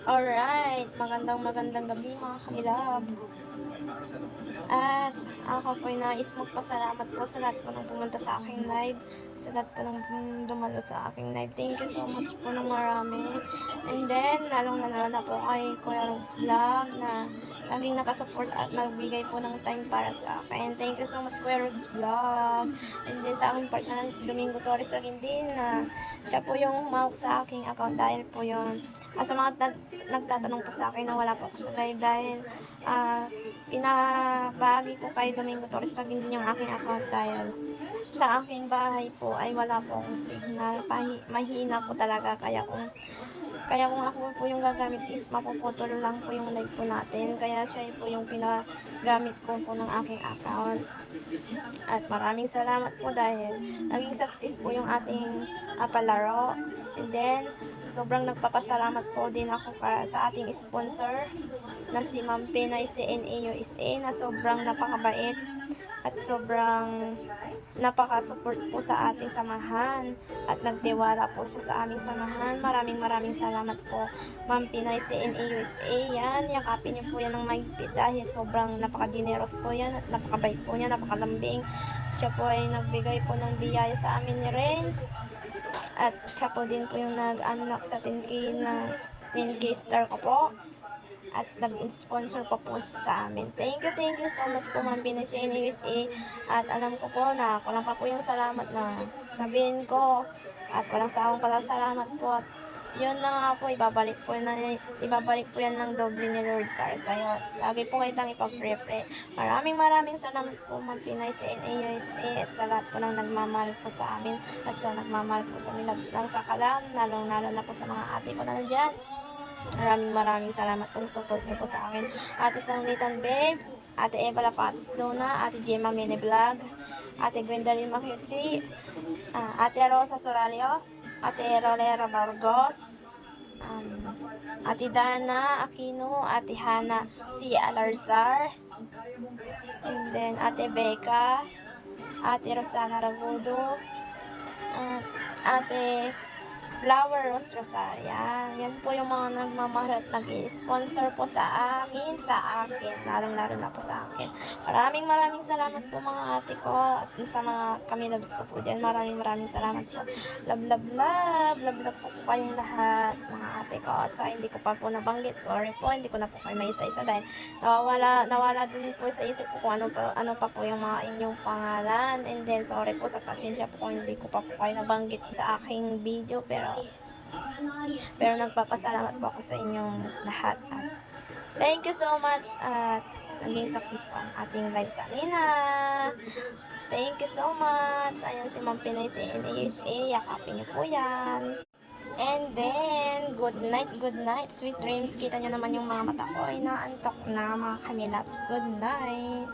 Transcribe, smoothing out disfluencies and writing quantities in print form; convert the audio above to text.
Alright, magandang gabi mga kamilabs. At ako po ay nais magpasalamat po sa lahat po ng pumunta sa aking live, sa lahat po ng dumalo sa aking live. Thank you so much po ng marami. And then, lalong-lalo na po kay Kuya Rogs Vlog na laging nakasupport at nagbigay po ng time para sa akin. Thank you so much, Kuya Rogs Vlog. And then sa aking partner si Domingo Torres Arindin na siya po yung humawak sa aking account dahil po yung sa mga nagtatanong po sa akin na wala po ako sa live dahil pinabahagi ko kay Domingo Torres Arindin yung aking account dahil sa aking bahay po ay wala po akong signal. Mahina po talaga kaya kung ako po yung gagamit is mapuputol lang po yung live po natin. Kaya siya po yung pinagamit ko po ng aking account. At maraming salamat po dahil naging success po yung ating palaro. And then, sobrang nagpapasalamat po din ako sa ating sponsor na si Ma'am Pinay CNA USA na sobrang napakabait at sobrang napaka-support po sa ating samahan at nagtiwala po siya sa aming samahan. Maraming salamat po, Ma'am Pinay CNA USA. Yan, yakapin niyo po yan ng mahigpit dahil sobrang napaka-generous po yan at napakabait po niya, napakalambing. Siya po ay nagbigay po ng biyaya sa amin ni Renz. At siya po din po yung nag-unlock sa 10K star ko po. At nag-sponsor pa po siya sa amin. Thank you so much po, Ma'am Pinay sa USA. At alam ko po na kulang pa po yung salamat na sabihin ko. At walang sawang salamat po. At yun na nga po, ibabalik po yan ng doble ni Lord para sa'yo. Lagi po kitang ipag-pre-pre. Maraming salamat po, Ma'am Pinay sa USA at sa lahat po ng nagmamahal po sa amin at sa nagmamahal po sa Milabs lang sa Kalam, lalong-lalo na po sa mga ate ko na nandyan. Maraming salamat po sa support niyo po sa akin. Ate Sanglitan Babes, Ate Eva Lapatis Luna, Ate Gemma Mini Vlog, Ate Gwendolyn Makiuchi, Ate Rosa Soralio, Ate Rolera Bargos, Ate Dana Aquino, Ate Hana C. Alarzar, and then Ate Becca, Ate Rosana Ragudo, Ate Flower Rose Rosaria. Yan po yung mga nagmamahal at nag-sponsor po sa amin, sa akin, lalong-lalo na po sa akin. Maraming salamat po mga ate ko at sa mga kamilabs ko po dyan. Maraming salamat po. Love po kayong lahat, mga ate ko. At sa hindi ko pa po nabanggit, sorry po, hindi ko na po kayo may isa-isa dahil nawala din po sa isip ko kung ano pa po yung mga inyong pangalan. And then, sorry po sa pasensya po kung hindi ko pa po kayo nabanggit sa aking video, pero nagpapasalamat po ako sa inyong lahat at thank you so much at naging success po ang ating live kanina. Thank you so much. Ayan si Ma'am Pinay sa USA, yakapin niyo po yan. And then, good night, sweet dreams. Kita nyo naman yung mga mata ko ay naantok na mga kamilabs. Good night.